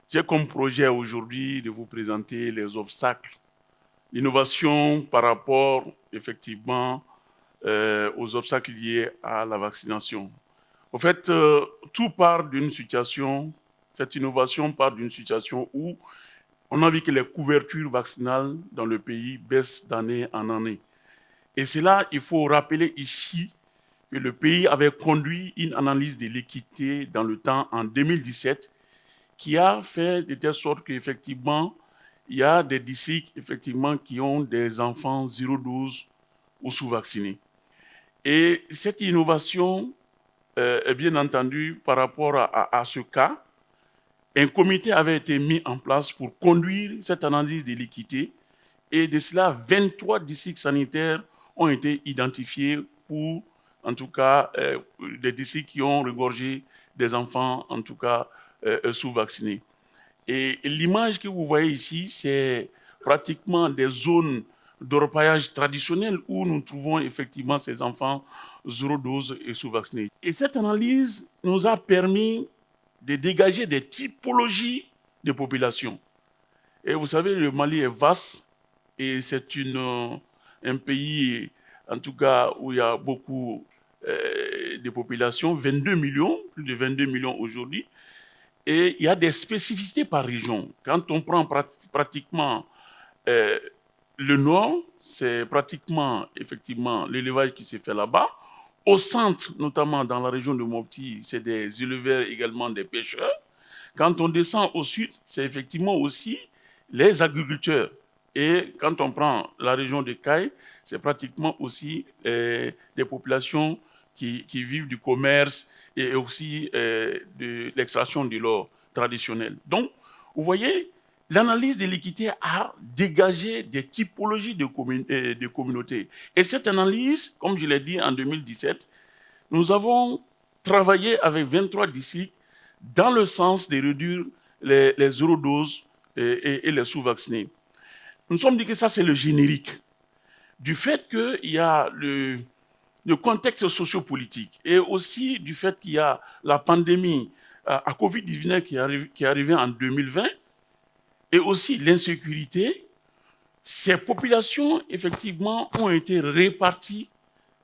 j'ai comme projet aujourd'hui de vous présenter les obstacles, l'innovation par rapport effectivement aux obstacles liés à la vaccination. En fait, tout part d'une situation, cette innovation part d'une situation où on a vu que les couvertures vaccinales dans le pays baissent d'année en année. Et c'est là, il faut rappeler ici que le pays avait conduit une analyse de l'équité dans le temps en 2017 qui a fait de telle sorte qu'effectivement, il y a des districts effectivement, qui ont des enfants 0-12 ou sous-vaccinés. Et cette innovation, bien entendu, par rapport à ce cas, un comité avait été mis en place pour conduire cette analyse de l'équité. Et de cela, 23 districts sanitaires ont été identifiés pour, en tout cas, des districts qui ont regorgé des enfants, en tout cas, sous-vaccinés. Et l'image que vous voyez ici, c'est pratiquement des zones d'orpaillage traditionnelles où nous trouvons effectivement ces enfants 0-12 et sous-vaccinés. Et cette analyse nous a permis de dégager des typologies de population. Et vous savez, le Mali est vaste et c'est un pays, en tout cas, où il y a beaucoup de population, 22 millions, plus de 22 millions aujourd'hui. Et il y a des spécificités par région. Quand on prend pratiquement le nord, c'est pratiquement, effectivement, l'élevage qui s'est fait là-bas. Au centre, notamment dans la région de Mopti, c'est des éleveurs également des pêcheurs. Quand on descend au sud, c'est effectivement aussi les agriculteurs. Et quand on prend la région de Caille, c'est pratiquement aussi des populations qui vivent du commerce et aussi de l'extraction de l'or traditionnel. Donc, vous voyez, l'analyse de l'équité a dégagé des typologies de communautés. Et cette analyse, comme je l'ai dit en 2017, nous avons travaillé avec 23 districts dans le sens de réduire les 0-12 et les sous-vaccinés. Nous sommes dit que ça, c'est le générique. Du fait qu'il y a le contexte sociopolitique et aussi du fait qu'il y a la pandémie à Covid-19 qui est arrivée en 2020 et aussi l'insécurité, ces populations, effectivement, ont été réparties,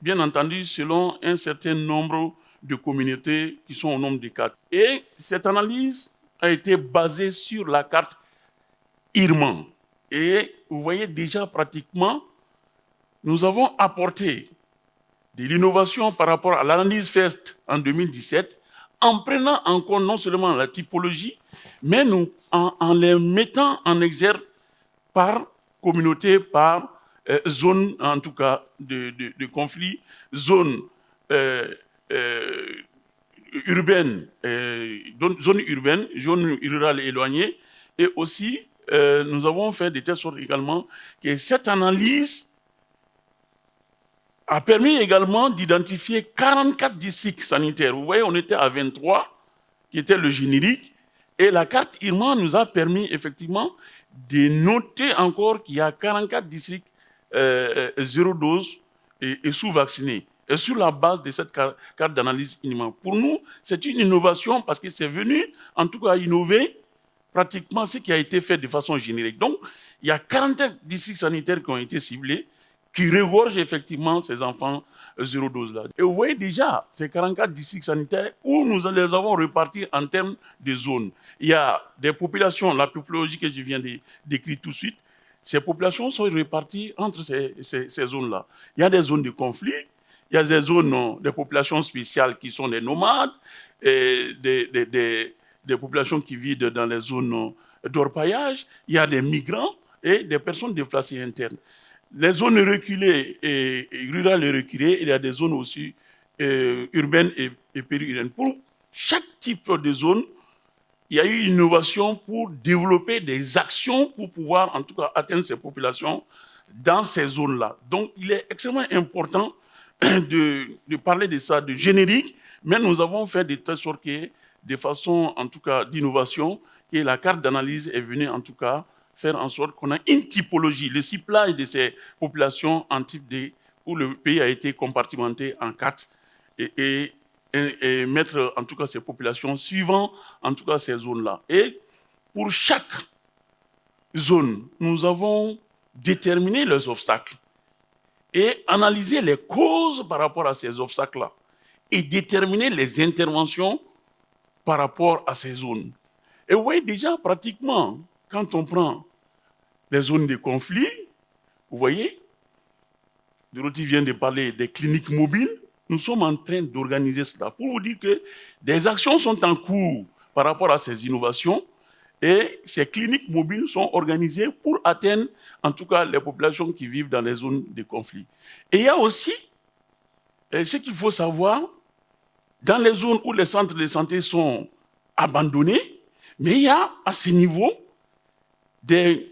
bien entendu, selon un certain nombre de communautés qui sont au nombre de 4. Et cette analyse a été basée sur la carte IRMAN. Et vous voyez déjà pratiquement, nous avons apporté de l'innovation par rapport à l'analyse FEST en 2017, en prenant en compte non seulement la typologie, mais en les mettant en exergue par communauté, par zone, en tout cas, de conflit, zone urbaine, zone urbaine, zone rurale éloignée, et aussi, nous avons fait de telle sorte également que cette analyse a permis également d'identifier 44 districts sanitaires. Vous voyez, on était à 23, qui était le générique, et la carte IRMAN nous a permis effectivement de noter encore qu'il y a 44 districts 0-12 et sous-vaccinés. Et sur la base de cette carte d'analyse IRMAN. Pour nous, c'est une innovation parce que c'est venu, en tout cas, innover pratiquement ce qui a été fait de façon générique. Donc, il y a 44 districts sanitaires qui ont été ciblés, qui regorgent effectivement ces enfants 0-12 là. Et vous voyez déjà ces 44 districts sanitaires où nous les avons répartis en termes de zones. Il y a des populations, la typologie que je viens de décrire tout de suite, ces populations sont réparties entre ces zones-là. Il y a des zones de conflit, il y a des zones, des populations spéciales qui sont des nomades, et des populations qui vivent dans les zones d'orpaillage, il y a des migrants et des personnes déplacées internes. Les zones reculées et rurales et reculées, il y a des zones aussi urbaines et périurbaines. Pour chaque type de zone, il y a eu une innovation pour développer des actions pour pouvoir, en tout cas, atteindre ces populations dans ces zones-là. Donc, il est extrêmement important de parler de ça, de générique, mais nous avons fait de telle sorte que, de façon, en tout cas, d'innovation, que la carte d'analyse est venue, en tout cas, faire en sorte qu'on a une typologie, le ciblage de ces populations en type D, où le pays a été compartimenté en 4 et et mettre en tout cas ces populations suivant en tout cas ces zones-là. Et pour chaque zone, nous avons déterminé les obstacles et analysé les causes par rapport à ces obstacles-là et déterminer les interventions par rapport à ces zones. Et vous voyez déjà pratiquement, quand on prend les zones de conflit, vous voyez, Dorothy vient de parler des cliniques mobiles, nous sommes en train d'organiser cela pour vous dire que des actions sont en cours par rapport à ces innovations et ces cliniques mobiles sont organisées pour atteindre en tout cas les populations qui vivent dans les zones de conflit. Et il y a aussi ce qu'il faut savoir, dans les zones où les centres de santé sont abandonnés, mais il y a à ce niveau des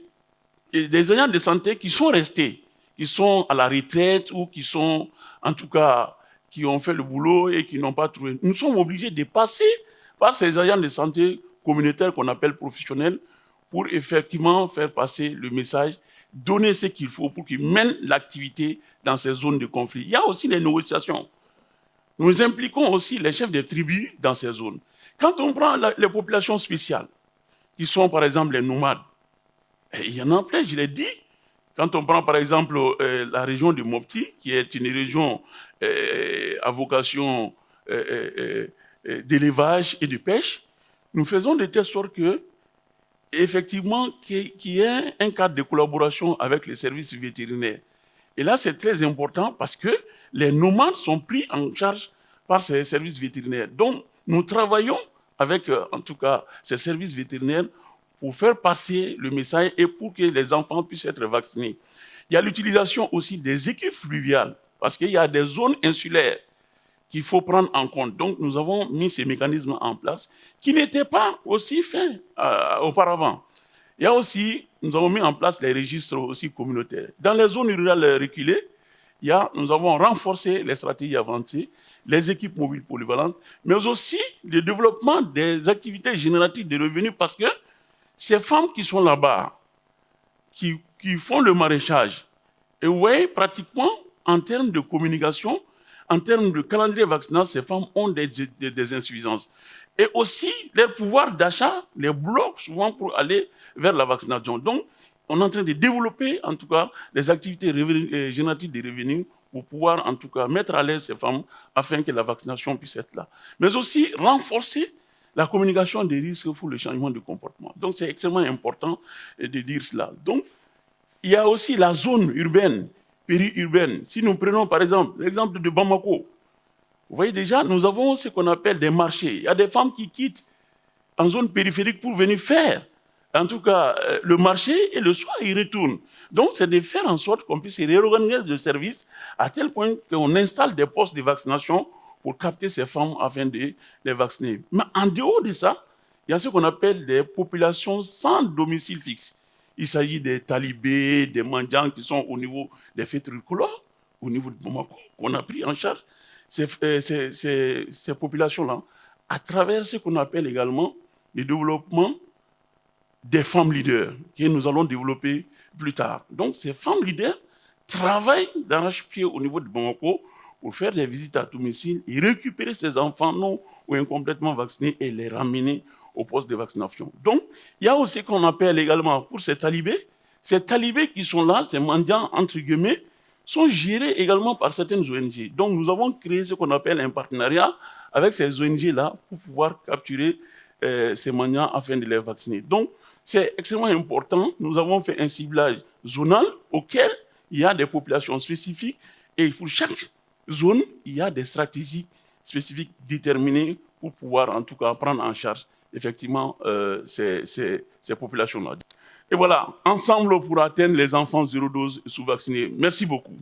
agents de santé qui sont restés, qui sont à la retraite ou qui sont, en tout cas, qui ont fait le boulot et qui n'ont pas trouvé. Nous sommes obligés de passer par ces agents de santé communautaires qu'on appelle professionnels pour effectivement faire passer le message, donner ce qu'il faut pour qu'ils mènent l'activité dans ces zones de conflit. Il y a aussi les négociations. Nous impliquons aussi les chefs des tribus dans ces zones. Quand on prend les populations spéciales, qui sont par exemple les nomades, il y en a plein, je l'ai dit. Quand on prend par exemple la région de Mopti, qui est une région à vocation d'élevage et de pêche, nous faisons de telle sorte que, effectivement, qu'il y ait un cadre de collaboration avec les services vétérinaires. Et là, c'est très important parce que les nomades sont pris en charge par ces services vétérinaires. Donc, nous travaillons avec, en tout cas, ces services vétérinaires pour faire passer le message et pour que les enfants puissent être vaccinés. Il y a l'utilisation aussi des équipes fluviales, parce qu'il y a des zones insulaires qu'il faut prendre en compte. Donc, nous avons mis ces mécanismes en place qui n'étaient pas aussi faits auparavant. Il y a aussi, nous avons mis en place les registres aussi communautaires. Dans les zones rurales reculées, nous avons renforcé les stratégies avancées, les équipes mobiles polyvalentes, mais aussi le développement des activités génératives de revenus, parce que ces femmes qui sont là-bas, qui font le maraîchage, et vous voyez, pratiquement, en termes de communication, en termes de calendrier vaccinal, ces femmes ont des insuffisances. Et aussi, leur pouvoir d'achat les bloque souvent pour aller vers la vaccination. Donc, on est en train de développer, en tout cas, les activités génératives des revenus pour pouvoir, en tout cas, mettre à l'aise ces femmes afin que la vaccination puisse être là. Mais aussi, renforcer la communication des risques pour le changement de comportement. Donc, c'est extrêmement important de dire cela. Donc, il y a aussi la zone urbaine, périurbaine. Si nous prenons, par exemple, l'exemple de Bamako, vous voyez déjà, nous avons ce qu'on appelle des marchés. Il y a des femmes qui quittent en zone périphérique pour venir faire, en tout cas, le marché, et le soir, ils retournent. Donc, c'est de faire en sorte qu'on puisse réorganiser le service à tel point qu'on installe des postes de vaccination pour capter ces femmes afin de les vacciner. Mais en dehors de ça, il y a ce qu'on appelle des populations sans domicile fixe. Il s'agit des talibés, des mendiants qui sont au niveau des fêtes tricolores, au niveau de Bamako, qu'on a pris en charge ces populations-là, à travers ce qu'on appelle également le développement des femmes leaders, que nous allons développer plus tard. Donc, ces femmes leaders travaillent d'arrache-pied au niveau de Bamako pour faire des visites à domicile et récupérer ces enfants non ou incomplètement vaccinés et les ramener au poste de vaccination. Donc, il y a aussi ce qu'on appelle également pour ces talibés qui sont là, ces mendiants, entre guillemets, sont gérés également par certaines ONG. Donc, nous avons créé ce qu'on appelle un partenariat avec ces ONG-là pour pouvoir capturer ces mendiants afin de les vacciner. Donc, c'est extrêmement important. Nous avons fait un ciblage zonal auquel il y a des populations spécifiques et pour chaque zone, il y a des stratégies spécifiques déterminées pour pouvoir en tout cas prendre en charge effectivement ces populations-là. Et voilà, ensemble pour atteindre les enfants zéro dose sous-vaccinés. Merci beaucoup.